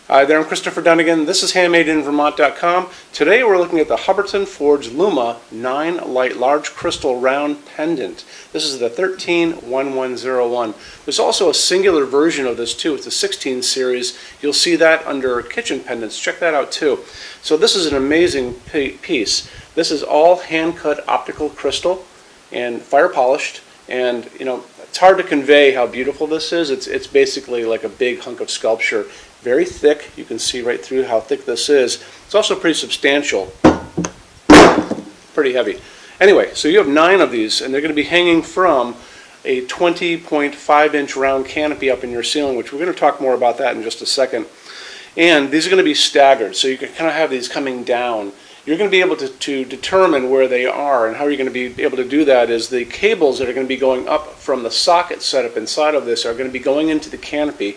Hi there, I'm Christopher Dunnigan. This is HandmadeInVermont.com. Today we're looking at the Hubbardton Forge Luma 9 Light Large Crystal Round Pendant. This is the 131101. There's also a singular version of this too. It's a 16 series. You'll see that under kitchen pendants. Check that out too. So this is an amazing piece. This is all hand-cut optical crystal and fire polished. And you know, it's hard to convey how beautiful this is. It's basically like a big hunk of sculpture. Very thick. You can see right through how thick this is. It's also pretty substantial. Pretty heavy. Anyway, so you have 9 of these, and they're going to be hanging from a 20.5-inch round canopy up in your ceiling, which we're going to talk more about that in just a second. And these are going to be staggered, so you can kind of have these coming down. You're going to be able to determine where they are, and how you're going to be able to do that is the cables that are going to be going up from the socket setup inside of this are going to be going into the canopy.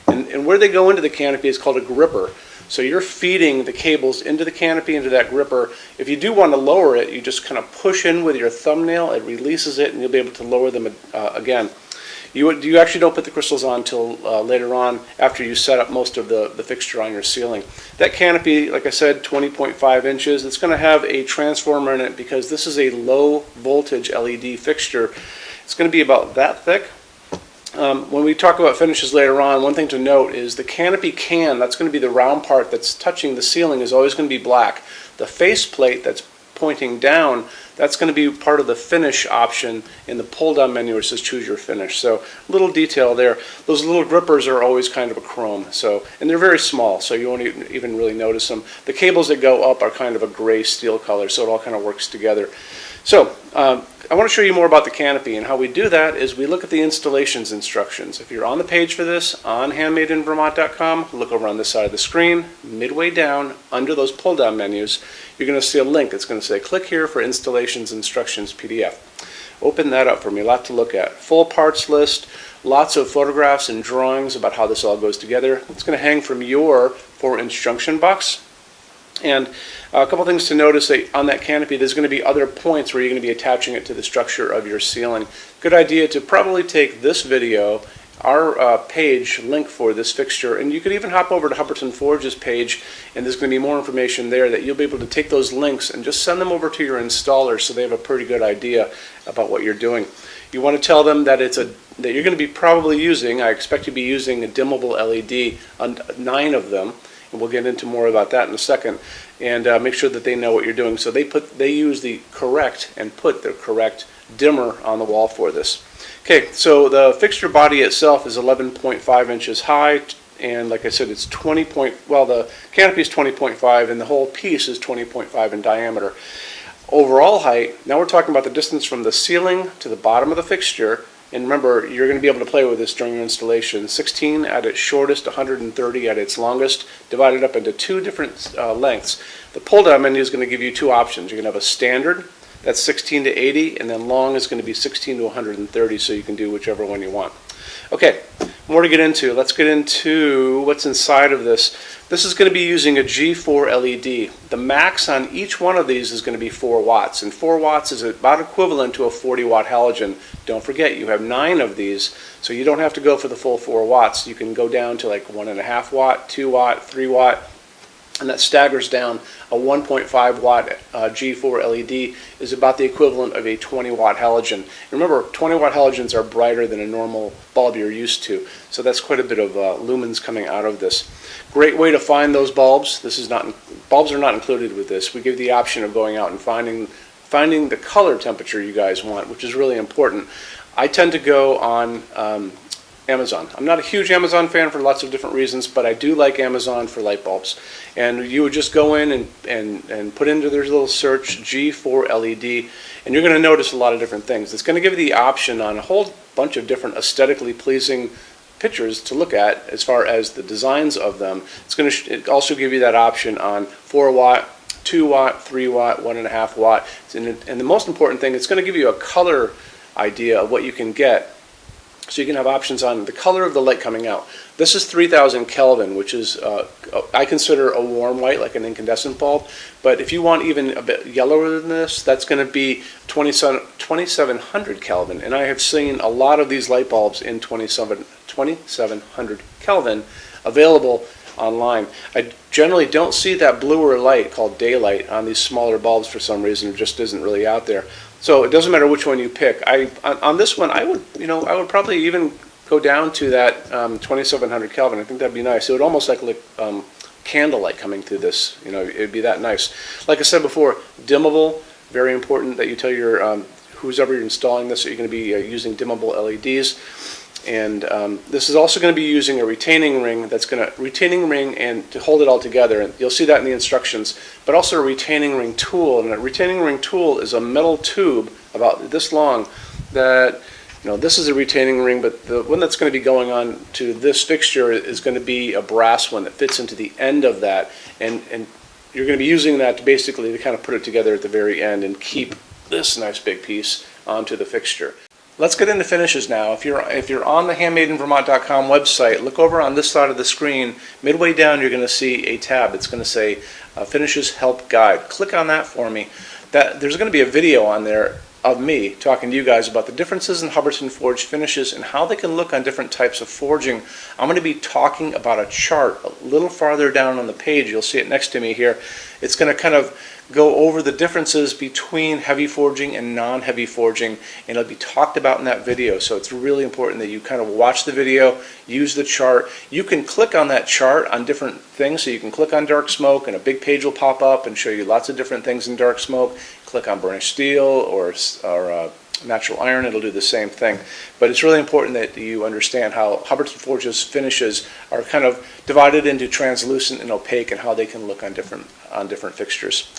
And where they go into the canopy is called a gripper. So you're feeding the cables into the canopy, into that gripper. If you do want to lower it, you just kind of push in with your thumbnail, it releases it, and you'll be able to lower them again. You actually don't put the crystals on until later on, after you set up most of the fixture on your ceiling. That canopy, like I said, 20.5 inches. It's going to have a transformer in it because this is a low voltage LED fixture. It's going to be about that thick. When we talk about finishes later on, one thing to note is the canopy can, that's going to be the round part that's touching the ceiling, is always going to be black. The faceplate that's pointing down, that's going to be part of the finish option in the pull-down menu where it says choose your finish. So little detail there. Those little grippers are always kind of a chrome, and they're very small, so you won't even really notice them. The cables that go up are kind of a gray steel color, so it all kind of works together. So I want to show you more about the canopy, and how we do that is we look at the installations instructions. If you're on the page for this on HandmadeInVermont.com, look over on this side of the screen, midway down under those pull-down menus, you're going to see a link. It's going to say click here for installations instructions PDF. Open that up for me, a lot to look at. Full parts list, lots of photographs and drawings about how this all goes together. It's going to hang from your 4-inch junction box. And a couple things to notice, that on that canopy there's going to be other points where you're going to be attaching it to the structure of your ceiling. Good idea to probably take this video, our page link for this fixture, and you could even hop over to Hubbardton Forge's page, and there's going to be more information there that you'll be able to take those links and just send them over to your installer so they have a pretty good idea about what you're doing. You want to tell them that that you're going to be probably using, I expect you to be using a dimmable LED on 9 of them. And we'll get into more about that in a second, and make sure that they know what you're doing. So they use the correct and put the correct dimmer on the wall for this. Okay, so the fixture body itself is 11.5 inches high, and like I said, it's the canopy is 20.5, and the whole piece is 20.5 in diameter. Overall height, now we're talking about the distance from the ceiling to the bottom of the fixture. And remember, you're going to be able to play with this during your installation. 16 at its shortest, 130 at its longest, divided up into 2 different lengths. The pull-down menu is going to give you 2 options. You're going to have a standard, that's 16 to 80, and then long is going to be 16 to 130, so you can do whichever one you want. Okay, more to get into. Let's get into what's inside of this. This is going to be using a G4 LED. The max on each one of these is going to be 4 watts, and 4 watts is about equivalent to a 40-watt halogen. Don't forget, you have 9 of these, so you don't have to go for the full 4 watts. You can go down to like 1.5 watt, 2 watt, 3 watt, and that staggers down. A 1.5 watt G4 LED is about the equivalent of a 20 watt halogen. Remember, 20 watt halogens are brighter than a normal bulb you're used to, so that's quite a bit of lumens coming out of this. Great way to find those bulbs. Bulbs are not included with this. We give the option of going out and finding the color temperature you guys want, which is really important. I tend to go on Amazon. I'm not a huge Amazon fan for lots of different reasons, but I do like Amazon for light bulbs. And you would just go in and put into their little search G4 LED, and you're going to notice a lot of different things. It's going to give you the option on a whole bunch of different aesthetically pleasing pictures to look at as far as the designs of them. It's going to also give you that option on 4 watt, 2 watt, 3 watt, 1.5 watt. And the most important thing, it's going to give you a color idea of what you can get. So you can have options on the color of the light coming out. This is 3000 Kelvin, which is, I consider a warm white, like an incandescent bulb. But if you want even a bit yellower than this, that's going to be 2700 Kelvin. And I have seen a lot of these light bulbs in 2700 Kelvin available online. I generally don't see that bluer light called daylight on these smaller bulbs for some reason. It just isn't really out there. So it doesn't matter which one you pick. On this one, I would probably even go down to that 2700 Kelvin. I think that'd be nice. It would almost like candlelight coming through this. It'd be that nice. Like I said before, dimmable. Very important that you tell your whoever you're installing this that you're going to be using dimmable LEDs. And this is also going to be using a retaining ring and to hold it all together. And you'll see that in the instructions. But also a retaining ring tool. And a retaining ring tool is a metal tube about this long that, this is a retaining ring, but the one that's going to be going on to this fixture is going to be a brass one that fits into the end of that. And you're going to be using that to kind of put it together at the very end and keep this nice big piece onto the fixture. Let's get into finishes now. If you're on the HandmadeInVermont.com website, look over on this side of the screen. Midway down, you're going to see a tab. It's going to say Finishes Help Guide. Click on that for me. There's going to be a video on there of me talking to you guys about the differences in Hubbardton forged finishes and how they can look on different types of forging. I'm going to be talking about a chart a little farther down on the page. You'll see it next to me here. It's going to kind of go over the differences between heavy forging and non-heavy forging, and it'll be talked about in that video. So it's really important that you kind of watch the video, use the chart. You can click on that chart on different things. So you can click on dark smoke and a big page will pop up and show you lots of different things in dark smoke. Click on burnished steel or natural iron, it'll do the same thing. But it's really important that you understand how Hubbardton Forge's finishes are kind of divided into translucent and opaque and how they can look on different fixtures.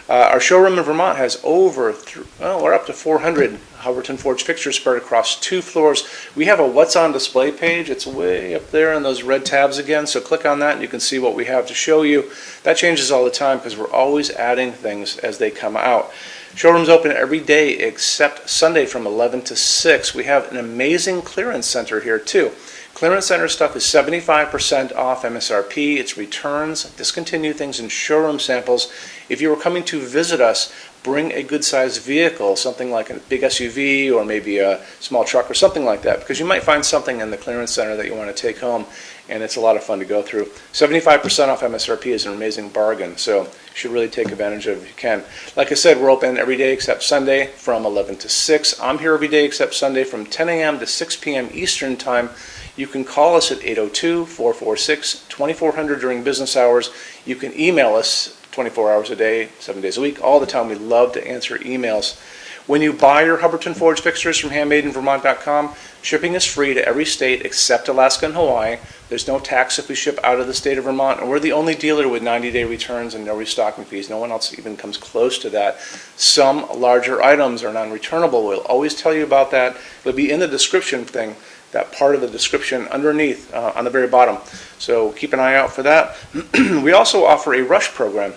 Our showroom in Vermont has we're up to 400 Hubbardton Forge fixtures spread across 2 floors. We have a What's on Display page. It's way up there in those red tabs again, so click on that and you can see what we have to show you. That changes all the time because we're always adding things as they come out. Showroom's open every day except Sunday from 11 to 6. We have an amazing clearance center here too. Clearance center stuff is 75% off MSRP. It's returns, discontinued things, and showroom samples. If you were coming to visit us, bring a good-sized vehicle, something like a big SUV or maybe a small truck or something like that, because you might find something in the clearance center that you want to take home, and it's a lot of fun to go through. 75% off MSRP is an amazing bargain, so you should really take advantage of it if you can. Like I said, we're open every day except Sunday from 11 to 6. I'm here every day except Sunday from 10 a.m. to 6 p.m. Eastern Time. You can call us at 802-446-2400 during business hours. You can email us 24 hours a day, 7 days a week, all the time. We love to answer emails. When you buy your Hubbardton Forge fixtures from HandmadeInVermont.com, shipping is free to every state except Alaska and Hawaii. There's no tax if we ship out of the state of Vermont, and we're the only dealer with 90-day returns and no restocking fees. No one else even comes close to that. Some larger items are non-returnable. We'll always tell you about that. It'll be in the description thing, that part of the description underneath on the very bottom. So keep an eye out for that. We also offer a rush program.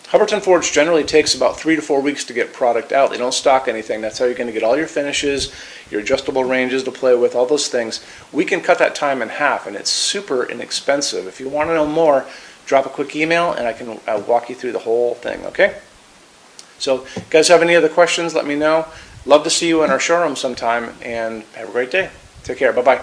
Hubbardton Forge generally takes about 3 to 4 weeks to get product out. They don't stock anything. That's how you're going to get all your finishes, your adjustable ranges to play with, all those things. We can cut that time in half, and it's super inexpensive. If you want to know more, drop a quick email, and I can walk you through the whole thing, okay? So if you guys have any other questions, let me know. Love to see you in our showroom sometime, and have a great day. Take care. Bye-bye.